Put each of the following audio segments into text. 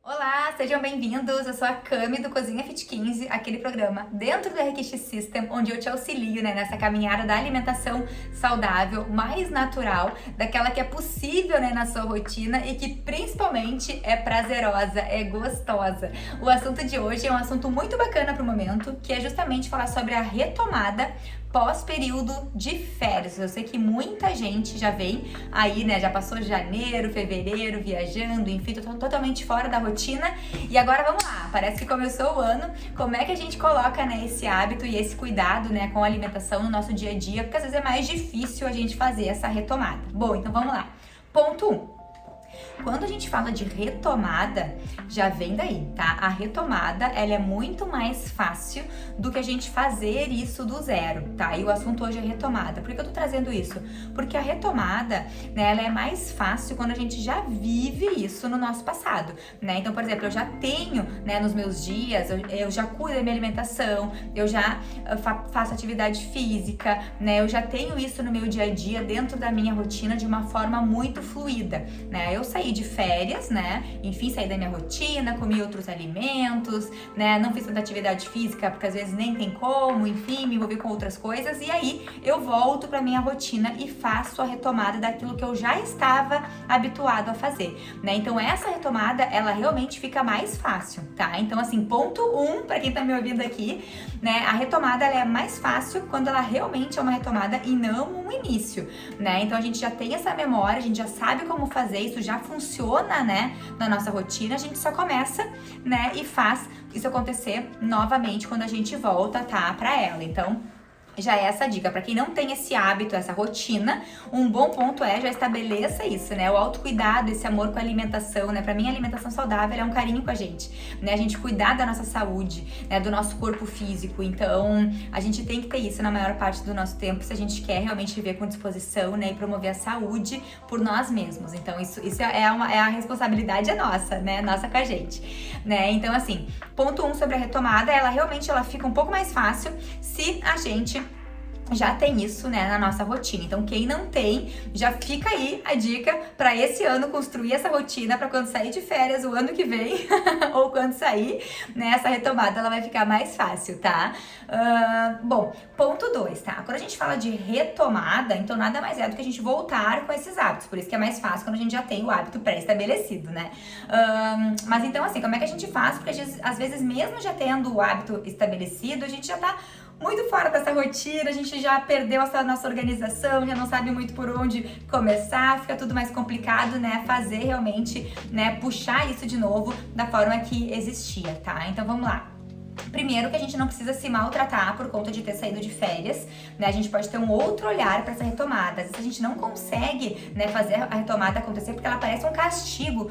Olá, sejam bem-vindos! Eu sou a Cami do Cozinha Fit 15, aquele programa dentro do RQX System, onde eu te auxilio, nessa caminhada da alimentação saudável, mais natural, daquela que é possível, na sua rotina e que principalmente é prazerosa, é gostosa. O assunto de hoje é um assunto muito bacana para o momento, que é justamente falar sobre a retomada pós-período de férias. Eu sei que muita gente já vem aí, já passou janeiro, fevereiro, viajando, enfim, totalmente fora da rotina. E agora vamos lá, parece que começou o ano. Como é que a gente coloca, esse hábito e esse cuidado, com a alimentação no nosso dia a dia? Porque às vezes é mais difícil a gente fazer essa retomada. Bom, então vamos lá. Ponto 1. Quando a gente fala de retomada, já vem daí, tá? A retomada, ela é muito mais fácil do que a gente fazer isso do zero, tá? E o assunto hoje é retomada. Por que eu tô trazendo isso? Porque a retomada, ela é mais fácil quando a gente já vive isso no nosso passado, Então, por exemplo, eu já tenho, nos meus dias, eu já cuido da minha alimentação, eu já faço atividade física, Eu já tenho isso no meu dia a dia, dentro da minha rotina, de uma forma muito fluida, Eu saí de férias, Enfim, saí da minha rotina, comi outros alimentos, Não fiz tanta atividade física, porque às vezes nem tem como, enfim, me envolvi com outras coisas. E aí, eu volto pra minha rotina e faço a retomada daquilo que eu já estava habituado a fazer, Então, essa retomada, ela realmente fica mais fácil, tá? Então, assim, ponto 1, pra quem tá me ouvindo aqui, A retomada, ela é mais fácil quando ela realmente é uma retomada e não um início, Então, a gente já tem essa memória, a gente já sabe como fazer, isso já funciona, na nossa rotina, a gente só começa, e faz isso acontecer novamente quando a gente volta, tá, pra ela. Então, já é essa dica. Para quem não tem esse hábito, essa rotina, um bom ponto é já estabeleça isso, O autocuidado, esse amor com a alimentação, Para mim, a alimentação saudável é um carinho com a gente, A gente cuidar da nossa saúde, do nosso corpo físico. Então, a gente tem que ter isso na maior parte do nosso tempo se a gente quer realmente viver com disposição, E promover a saúde por nós mesmos. Então, isso é a responsabilidade é nossa, Nossa com a gente, Então, assim, ponto 1 sobre a retomada, ela realmente fica um pouco mais fácil se a gente já tem isso, na nossa rotina. Então, quem não tem, já fica aí a dica para esse ano construir essa rotina para quando sair de férias o ano que vem ou quando sair, essa retomada ela vai ficar mais fácil, tá? Bom, ponto 2, tá? Quando a gente fala de retomada, então nada mais é do que a gente voltar com esses hábitos. Por isso que é mais fácil quando a gente já tem o hábito pré-estabelecido, Mas então, assim, como é que a gente faz? Porque às vezes, mesmo já tendo o hábito estabelecido, a gente já tá muito fora dessa rotina, a gente já perdeu essa nossa organização, já não sabe muito por onde começar, fica tudo mais complicado, fazer realmente, puxar isso de novo da forma que existia, tá? Então vamos lá. Primeiro que a gente não precisa se maltratar por conta de ter saído de férias, A gente pode ter um outro olhar para essa retomada. Às vezes a gente não consegue, fazer a retomada acontecer porque ela parece um castigo,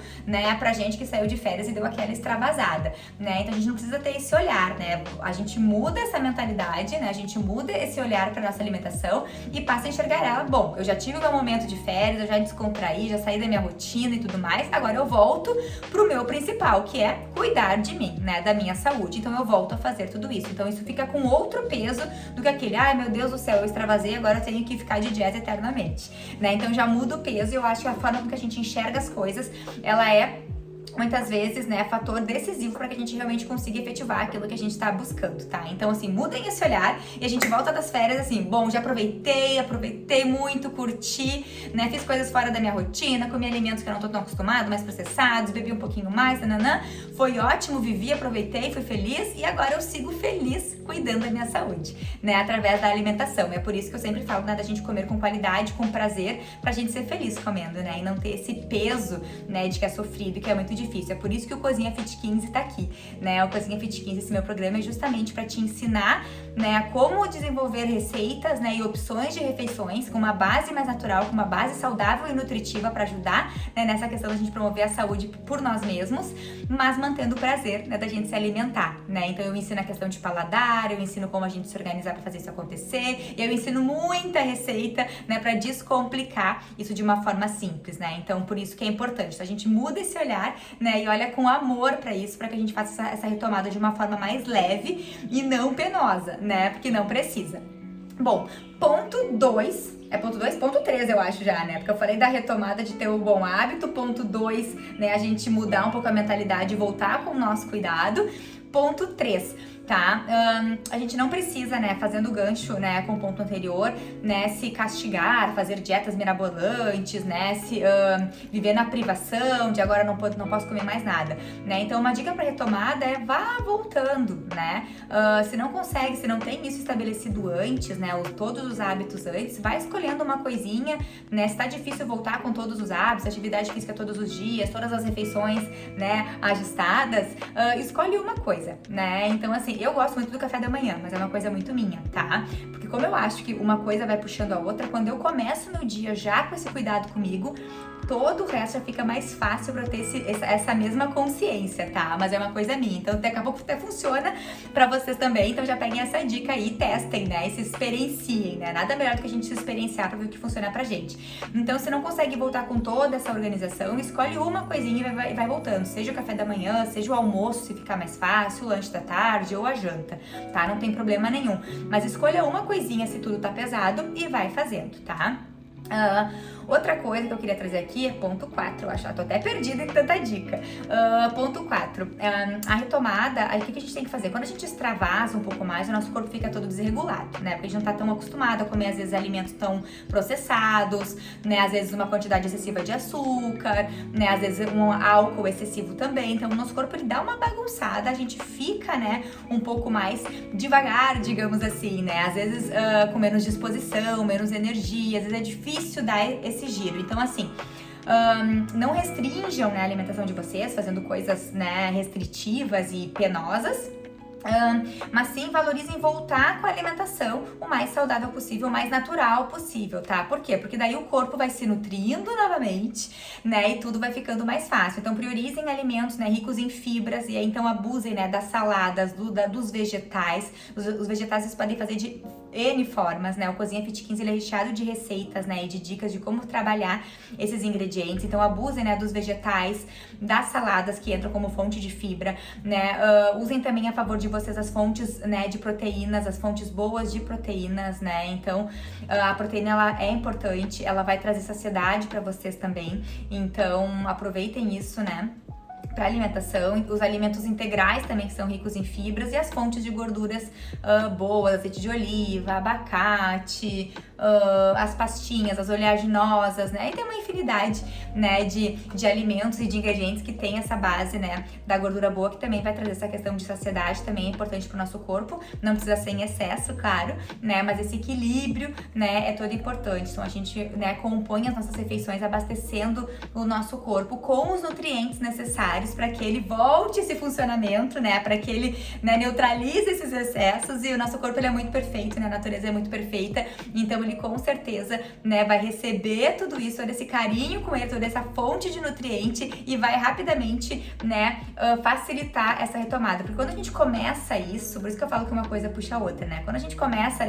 pra gente que saiu de férias e deu aquela extravasada, Então a gente não precisa ter esse olhar, A gente muda essa mentalidade, A gente muda esse olhar para nossa alimentação e passa a enxergar ela. Bom, eu já tive o meu momento de férias, eu já descontraí, já saí da minha rotina e tudo mais. Agora eu volto pro meu principal, que é cuidar de mim, da minha saúde. Então eu volto a fazer tudo isso. Então isso fica com outro peso do que aquele, ai meu Deus do céu, eu extravasei, agora eu tenho que ficar de dieta eternamente, Então já muda o peso e eu acho que a forma com que a gente enxerga as coisas, ela é muitas vezes, fator decisivo para que a gente realmente consiga efetivar aquilo que a gente tá buscando, tá? Então, assim, mudem esse olhar e a gente volta das férias assim, bom, já aproveitei muito, curti, fiz coisas fora da minha rotina, comi alimentos que eu não tô tão acostumado, mais processados, bebi um pouquinho mais, foi ótimo, vivi, aproveitei, fui feliz e agora eu sigo feliz cuidando da minha saúde, através da alimentação. É por isso que eu sempre falo, da gente comer com qualidade, com prazer, pra gente ser feliz comendo, E não ter esse peso, de que é sofrido, que é muito difícil. É por isso que o Cozinha Fit 15 tá aqui, O Cozinha Fit 15, esse meu programa, é justamente para te ensinar, como desenvolver receitas, e opções de refeições com uma base mais natural, com uma base saudável e nutritiva para ajudar, nessa questão da gente promover a saúde por nós mesmos, mas mantendo o prazer, da gente se alimentar, Então eu ensino a questão de paladar, eu ensino como a gente se organizar para fazer isso acontecer, e eu ensino muita receita, para descomplicar isso de uma forma simples, Então por isso que é importante, a gente muda esse olhar, e olha com amor pra isso, pra que a gente faça essa retomada de uma forma mais leve e não penosa, Porque não precisa. Bom, ponto 2, é ponto 2? Ponto 3 eu acho já, né? Porque eu falei da retomada de ter o bom hábito. Ponto 2, né? A gente mudar um pouco a mentalidade e voltar com o nosso cuidado. Ponto 3, tá? A gente não precisa, né, fazendo gancho, né, com o ponto anterior, né, se castigar, fazer dietas mirabolantes, né, se viver na privação, de agora não posso comer mais nada, né? Então uma dica para retomada é vá voltando, né? Se não consegue, se não tem isso estabelecido antes, né, todos os hábitos antes, vai escolhendo uma coisinha, né? Se tá difícil voltar com todos os hábitos, atividade física todos os dias, todas as refeições, né, ajustadas, escolhe uma coisa, né? Então, assim, eu gosto muito do café da manhã, mas é uma coisa muito minha, tá? Porque como eu acho que uma coisa vai puxando a outra, quando eu começo meu dia já com esse cuidado comigo, todo o resto já fica mais fácil pra eu ter essa mesma consciência, tá? Mas é uma coisa minha, então daqui a pouco até funciona pra vocês também, então já peguem essa dica aí, testem, né? E se experienciem, né? Nada melhor do que a gente se experienciar pra ver o que funciona pra gente. Então, se não consegue voltar com toda essa organização, escolhe uma coisinha e vai voltando, seja o café da manhã, seja o almoço, se ficar mais fácil, o lanche da tarde ou a janta, tá? Não tem problema nenhum, mas escolha uma coisinha se tudo tá pesado e vai fazendo, tá? Outra coisa que eu queria trazer aqui é ponto 4, eu acho, tô até perdida em tanta dica. Ponto 4, a retomada, aí o que a gente tem que fazer? Quando a gente extravasa um pouco mais, o nosso corpo fica todo desregulado, né? Porque a gente não tá tão acostumado a comer, às vezes, alimentos tão processados, né? Às vezes uma quantidade excessiva de açúcar, né? Às vezes um álcool excessivo também, então o nosso corpo ele dá uma bagunçada, a gente fica, né, um pouco mais devagar, digamos assim, né? Às vezes com menos disposição, menos energia, às vezes é difícil dar esse giro. Então, assim, não restringam, né, a alimentação de vocês, fazendo coisas, né, restritivas e penosas. Mas sim valorizem voltar com a alimentação o mais saudável possível, o mais natural possível, tá? Por quê? Porque daí o corpo vai se nutrindo novamente, né? E tudo vai ficando mais fácil. Então priorizem alimentos, né, ricos em fibras e aí então abusem, né, das saladas, dos vegetais. Os vegetais vocês podem fazer de N formas, né? O Cozinha Fit 15 ele é recheado de receitas, né, e de dicas de como trabalhar esses ingredientes. Então abusem, né, dos vegetais, das saladas que entram como fonte de fibra, né? Usem também a favor de vocês as fontes, né, de proteínas, as fontes boas de proteínas, né? Então, a proteína ela é importante, ela vai trazer saciedade para vocês também. Então, aproveitem isso, né? Para alimentação, os alimentos integrais também que são ricos em fibras e as fontes de gorduras boas, azeite de oliva, abacate, as pastinhas, as oleaginosas, né? E tem uma infinidade, né, de alimentos e de ingredientes que tem essa base, né, da gordura boa, que também vai trazer essa questão de saciedade, também é importante pro nosso corpo, não precisa ser em excesso, claro, né, mas esse equilíbrio, né, é todo importante. Então a gente, né, compõe as nossas refeições abastecendo o nosso corpo com os nutrientes necessários para que ele volte esse funcionamento, né, para que ele, né, neutralize esses excessos. E o nosso corpo ele é muito perfeito, né, a natureza é muito perfeita, então ele com certeza, né, vai receber tudo isso, todo esse carinho com ele, toda essa fonte de nutriente e vai rapidamente, né, facilitar essa retomada. Porque quando a gente começa isso, por isso que eu falo que uma coisa puxa a outra, né, quando a gente começa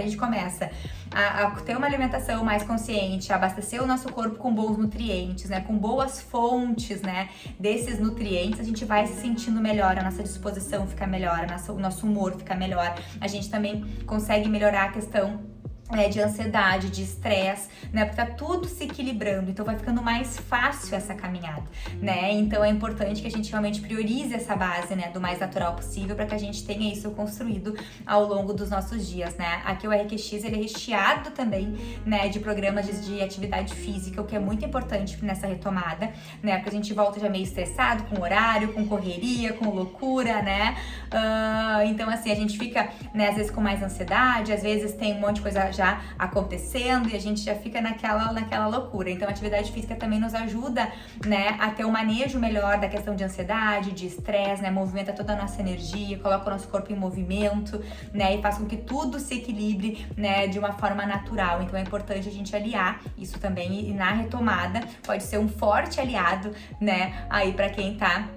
a ter uma alimentação mais consciente, a abastecer o nosso corpo com bons nutrientes, né, com boas fontes, né, desses nutrientes, a gente vai se sentindo melhor, a nossa disposição fica melhor, o nosso humor fica melhor, a gente também consegue melhorar a questão de ansiedade, de estresse, né, porque tá tudo se equilibrando, então vai ficando mais fácil essa caminhada, né, então é importante que a gente realmente priorize essa base, né, do mais natural possível para que a gente tenha isso construído ao longo dos nossos dias, né. Aqui o RQX, ele é recheado também, né, de programas de atividade física, o que é muito importante nessa retomada, né, porque a gente volta já meio estressado, com horário, com correria, com loucura, né, então assim, a gente fica, né, às vezes com mais ansiedade, às vezes tem um monte de coisa já acontecendo e a gente já fica naquela loucura. Então a atividade física também nos ajuda, né, a ter um manejo melhor da questão de ansiedade, de estresse, né, movimenta toda a nossa energia, coloca o nosso corpo em movimento, né, e faz com que tudo se equilibre, né, de uma forma natural. Então é importante a gente aliar isso também e na retomada pode ser um forte aliado, né, aí para quem tá,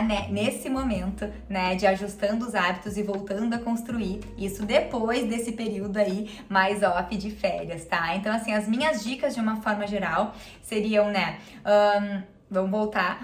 né, nesse momento, né, de ajustando os hábitos e voltando a construir isso depois desse período aí mais off de férias, tá? Então, assim, as minhas dicas de uma forma geral seriam, né, vamos voltar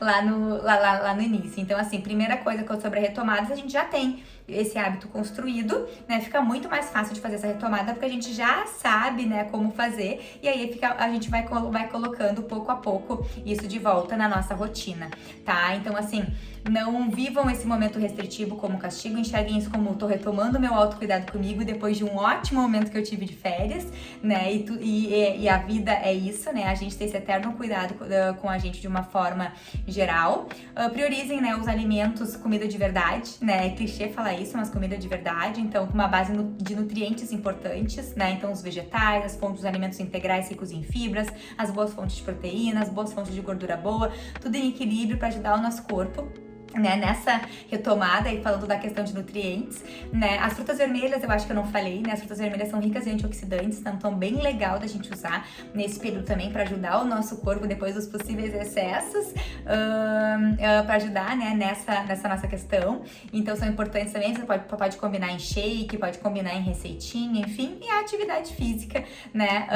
lá no início. Então, assim, primeira coisa sobre a retomada, se a gente já tem esse hábito construído, né, fica muito mais fácil de fazer essa retomada, porque a gente já sabe, né, como fazer, e aí a gente vai colocando pouco a pouco isso de volta na nossa rotina, tá? Então, assim, não vivam esse momento restritivo como castigo, enxerguem isso como tô retomando meu autocuidado comigo depois de um ótimo momento que eu tive de férias, né, e a vida é isso, né, a gente tem esse eterno cuidado com a gente de uma forma geral. Priorizem, né, os alimentos, comida de verdade, né, é clichê falar isso, mas comida de verdade, então com uma base de nutrientes importantes, né, então os vegetais, as fontes dos alimentos integrais ricos em fibras, as boas fontes de proteína, as boas fontes de gordura boa, tudo em equilíbrio para ajudar o nosso corpo, né, nessa retomada e falando da questão de nutrientes, né, as frutas vermelhas eu acho que eu não falei, né, as frutas vermelhas são ricas em antioxidantes, então bem legal da gente usar nesse período também para ajudar o nosso corpo depois dos possíveis excessos, para ajudar, né, nessa nossa questão, então são importantes também, você pode combinar em shake, pode combinar em receitinha, enfim, e a atividade física, né,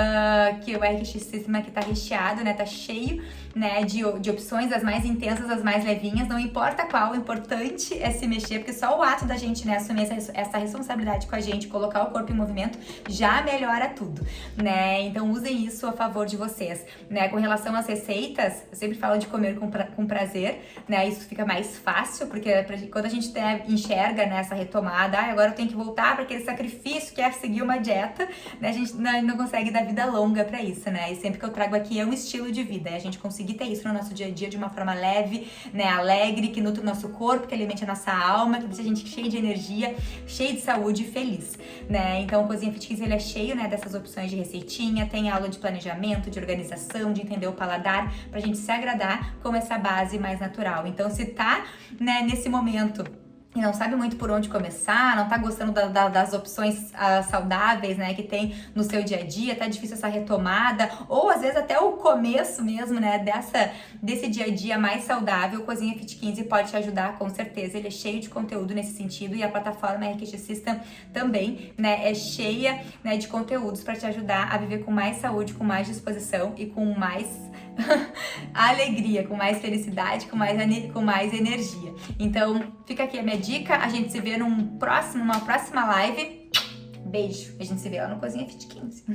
que o RX System aqui tá recheado, né, tá cheio, né, de opções, as mais intensas, as mais levinhas, não importa qual, o importante é se mexer, porque só o ato da gente, né, assumir essa responsabilidade com a gente, colocar o corpo em movimento, já melhora tudo, né, então usem isso a favor de vocês, né, com relação às receitas, eu sempre falo de comer com prazer, né, isso fica mais fácil, porque quando a gente enxerga, né, essa retomada, agora eu tenho que voltar para aquele sacrifício que é seguir uma dieta, né, a gente não consegue dar vida longa para isso, né, e sempre que eu trago aqui é um estilo de vida, é a gente conseguir ter isso no nosso dia a dia de uma forma leve, né, alegre, que nutre o nosso corpo, que alimente a nossa alma, que deixa a gente cheio de energia, cheio de saúde e feliz, né? Então o Cozinha Fit Kids, ele é cheio, né, dessas opções de receitinha, tem aula de planejamento, de organização, de entender o paladar, pra gente se agradar com essa base mais natural. Então se tá, né, nesse momento e não sabe muito por onde começar, não tá gostando das opções saudáveis, né, que tem no seu dia a dia, tá difícil essa retomada, ou às vezes até o começo mesmo, né, desse dia a dia mais saudável, o Cozinha Fit 15 pode te ajudar, com certeza, ele é cheio de conteúdo nesse sentido, e a plataforma RX System também, né, é cheia, né, de conteúdos para te ajudar a viver com mais saúde, com mais disposição e com mais alegria, com mais felicidade, com mais energia. Então, fica aqui a minha dica, a gente se vê numa próxima live. Beijo, a gente se vê lá no Cozinha Fit 15.